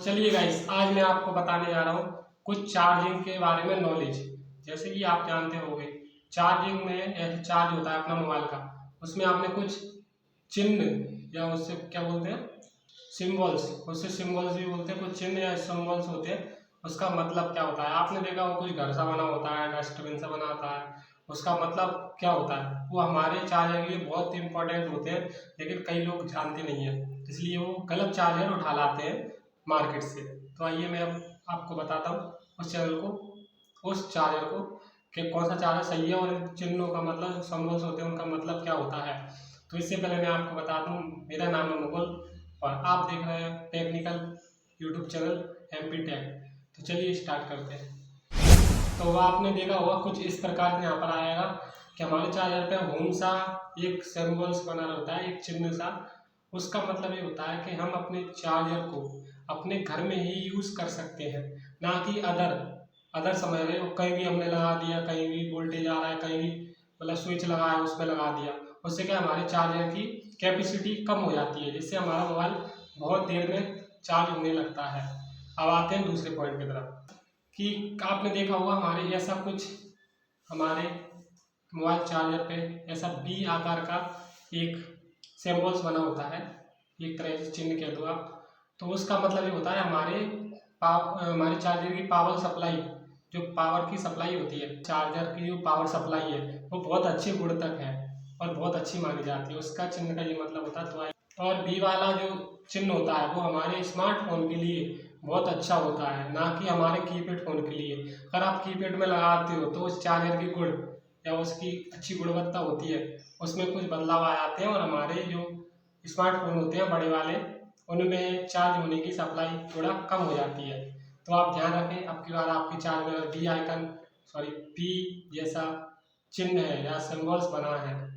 चलिए गाइस, आज मैं आपको बताने जा रहा हूँ कुछ चार्जिंग के बारे में नॉलेज। जैसे कि आप जानते होंगे, चार्जिंग में ऐसे चार्ज होता है अपना मोबाइल का, उसमें आपने कुछ चिन्ह या उससे क्या बोलते हैं सिम्बल्स, उससे सिम्बल्स भी बोलते हैं, कुछ चिन्ह या सिम्बल्स होते हैं। उसका मतलब क्या होता है आपने देखा हो, कुछ घर सा बना होता है, डस्टबिन सा बना होता है, उसका मतलब क्या होता है वो हमारे चार्जर के लिए बहुत इंपॉर्टेंट होते हैं। लेकिन कई लोग जानते नहीं है, इसलिए वो गलत चार्जर उठा लाते हैं मार्केट से। तो आइए मैं अब आपको बताता हूँ उस चार्जर को कि कौन सा चार्जर सही है और चिन्हों का मतलब जो सिम्बल्स होते हैं उनका मतलब क्या होता है। तो इससे पहले मैं आपको बता दूँ, मेरा नाम है मुकुल और आप देख रहे हैं technical YouTube channel MP tech. तो चलिए स्टार्ट करते हैं। तो आपने देखा होगा कुछ इस प्रकार से यहाँ पर आएगा कि हमारे चार्जर पे होम सा एक सिम्बल्स बना रहता है, एक चिन्ह सा। उसका मतलब ये होता है कि हम अपने चार्जर को अपने घर में ही यूज़ कर सकते हैं, ना कि अदर अदर समय में कहीं भी हमने लगा दिया, कहीं भी वोल्टेज आ रहा है, कहीं भी मतलब स्विच लगा है उस पर लगा दिया। उससे क्या हमारे चार्जर की कैपेसिटी कम हो जाती है, जिससे हमारा मोबाइल बहुत देर में चार्ज होने लगता है। अब आते हैं दूसरे पॉइंट की तरफ कि आपने देखा होगा हमारे मोबाइल चार्जर पे ऐसा बी आकार का एक सिम्बल्स बना होता है, एक तरह से चिन्ह कह दो आप। तो उसका मतलब ये होता है हमारे चार्जर की पावर सप्लाई, जो पावर की सप्लाई होती है, चार्जर की जो पावर सप्लाई है वो बहुत अच्छी गुणवत्ता है और बहुत अच्छी मानी जाती है। उसका चिन्ह का ये मतलब होता है। तो और बी वाला जो चिन्ह होता है वो हमारे स्मार्टफोन के लिए बहुत अच्छा होता है, ना कि हमारे कीपैड फ़ोन के लिए। अगर आप कीपैड में लगाते हो तो उस चार्जर की गुण या उसकी अच्छी गुणवत्ता होती है, उसमें कुछ बदलाव आ जाते हैं और हमारे जो स्मार्टफोन होते हैं बड़े वाले, उनमें चार्ज होने की सप्लाई थोड़ा कम हो जाती है। तो आप ध्यान रखें, अब की बार आपके चार्ज में बी जैसा चिन्ह है या सिम्बल्स बना है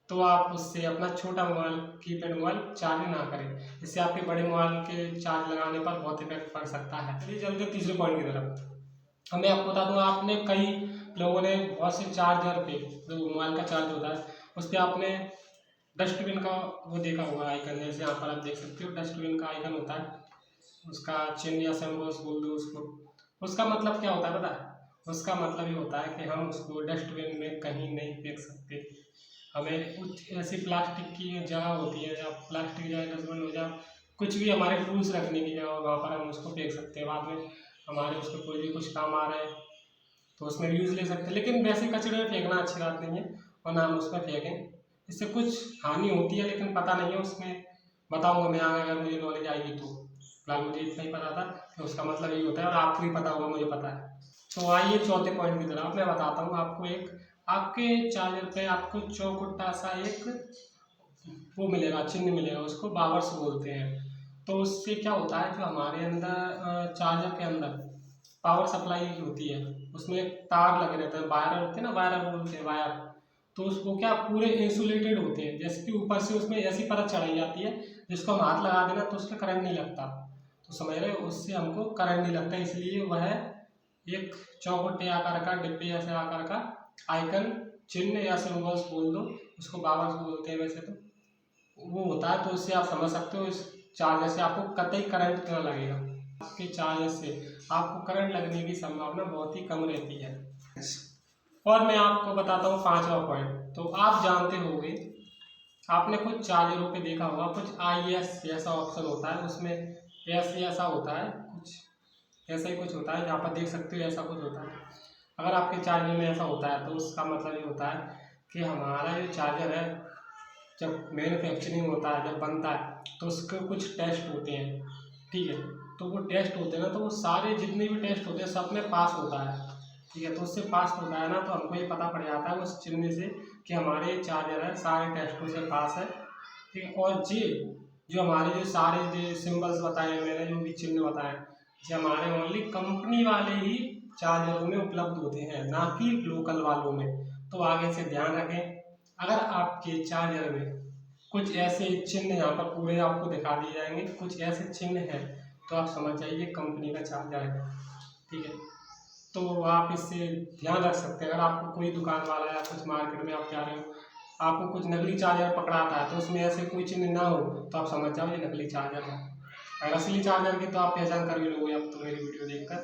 तो आप उससे अपना छोटा मोबाइल कीपैड मोबाइल चार्ज ना करें, इससे आपके बड़े मोबाइल के चार्ज लगाने पर बहुत इफेक्ट पड़ सकता है। चलिए चलते तीसरे पॉइंट की तरफ। मैं आपको बता दूँ, आपने कई लोगों ने बहुत से चार्जर पे जो मोबाइल का चार्ज होता है उस पर आपने डस्टबिन का वो देखा होगा आइकन, जैसे यहाँ पर आप देख सकते हो डस्टबिन का आइकन होता है, उसका चिन्ह या सिम्बल्स बोल दो उसको। उसका मतलब क्या होता है पता है? उसका मतलब ये होता है कि हम उसको डस्टबिन में कहीं नहीं फेंक सकते। हमें कुछ ऐसी प्लास्टिक की जगह होती है या प्लास्टिक की जगह डस्टबिन हो जाए, कुछ भी हमारे टूल्स रखने की जगह हो वहाँ पर हम उसको फेंक सकते हैं। बाद में हमारे उसको कोई भी कुछ काम आ रहा है तो उसमें यूज़ ले सकते हैं, लेकिन वैसे कचड़े में फेंकना अच्छी बात नहीं है और ना हम उसमें फेंकें। इससे कुछ हानि होती है लेकिन पता नहीं है, उसमें बताऊँगा मैं आगे अगर मुझे नॉलेज आएगी तो। फिलहाल मुझे इतना ही पता था कि उसका मतलब यही होता है और आपको भी पता होगा, मुझे पता है। तो आइए चौथे पॉइंट की तरफ मैं बताता हूँ आपको। एक आपके चार्जर पे आपको चौकुट्टा सा एक वो मिलेगा, चिन्ह मिलेगा, उसको बावर्स बोलते हैं। तो उससे क्या होता है, जो हमारे अंदर चार्जर के अंदर पावर सप्लाई होती है उसमें एक तार लगे रहते हैं, वायर होते हैं ना, वायर बोलते हैं वायर। तो उसको क्या पूरे इंसुलेटेड होते हैं, जैसे कि ऊपर से उसमें ऐसी परत चढ़ाई जाती है जिसको हम हाथ लगा देना तो उसमें करंट नहीं लगता। तो समझ रहे हो, उससे हमको करंट नहीं लगता, इसलिए वह एक चौकुट्टे आकार का, डिब्बे जैसे आकार का आइकन, चिन्ह या सिम्बल्स बोल दो, उसको बावर्स बोलते हैं वैसे तो, वो होता है। तो उससे आप समझ सकते हो इस चार्जर से आपको कतई करंट ना लगेगा। आपके चार्जर से आपको करंट लगने की संभावना बहुत ही कम रहती है। और मैं आपको बताता हूँ पांचवा पॉइंट। तो आप जानते होंगे, आपने कुछ चार्जरों पे देखा होगा कुछ IS जैसा ऑप्शन होता है, उसमें एस ऐसा होता है, कुछ ऐसा ही कुछ होता है, यहाँ पर देख सकते हो ऐसा कुछ होता है। अगर आपके चार्जर में ऐसा होता है तो उसका मतलब ये होता है कि हमारा जो चार्जर है जब मैन्युफैक्चरिंग होता है, जब बनता है तो उसके कुछ टेस्ट होते हैं, ठीक है। तो वो टेस्ट होते हैं ना, तो वो सारे जितने भी टेस्ट होते हैं सब में पास होता है, ठीक है। तो उससे पास होता है ना, तो हमको ये पता पड़ जाता है उस चिन्ह से कि हमारे चार्जर है सारे टेस्टों से पास है, ठीक है। और जी जो हमारे जो सारे जो सिम्बल्स बताए मैंने, जो भी चिन्ह बताए, ये हमारे ओनली कंपनी वाले ही चार्जरों में उपलब्ध होते हैं, ना कि लोकल वालों में। तो आगे से ध्यान रखें, अगर आपके चार्जर में कुछ ऐसे चिन्ह यहाँ पर पूरे आपको दिखा दिए जाएंगे, कुछ ऐसे चिन्ह हैं तो आप समझ जाइए कंपनी का चार्जर है, ठीक है। तो आप इससे ध्यान रख सकते हैं। अगर आपको कोई दुकान वाला या कुछ मार्केट में आप जा रहे हो, आपको कुछ नकली चार्जर पकड़ाता है तो उसमें ऐसे कोई चिन्ह ना हो तो आप समझ जाओ ये नकली चार्जर है। अगर असली चार्जर की तो आप पहचान कर भी लोगे अब तो मेरी वीडियो देखकर।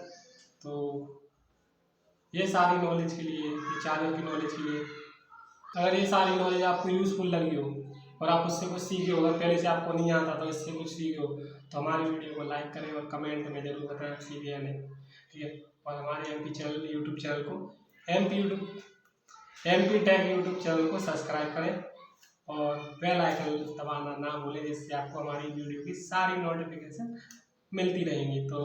तो ये सारी नॉलेज के लिए, ये चार्जर की नॉलेज के लिए, अगर ये सारी नॉलेज आपको यूज़फुल लगी हो और आप उससे कुछ सीखे हो, अगर पहले से आपको नहीं आता तो इससे कुछ सीखे हो, तो हमारी वीडियो को लाइक करें और कमेंट में ज़रूर बताएं आप सीखे या नहीं, ठीक है। और हमारे MP चैनल यूट्यूब चैनल को MP टेक यूट्यूब चैनल को सब्सक्राइब करें और बेल आइकन दबाना ना भूलें, जिससे आपको हमारी वीडियो की सारी नोटिफिकेशन मिलती रहेंगी। तो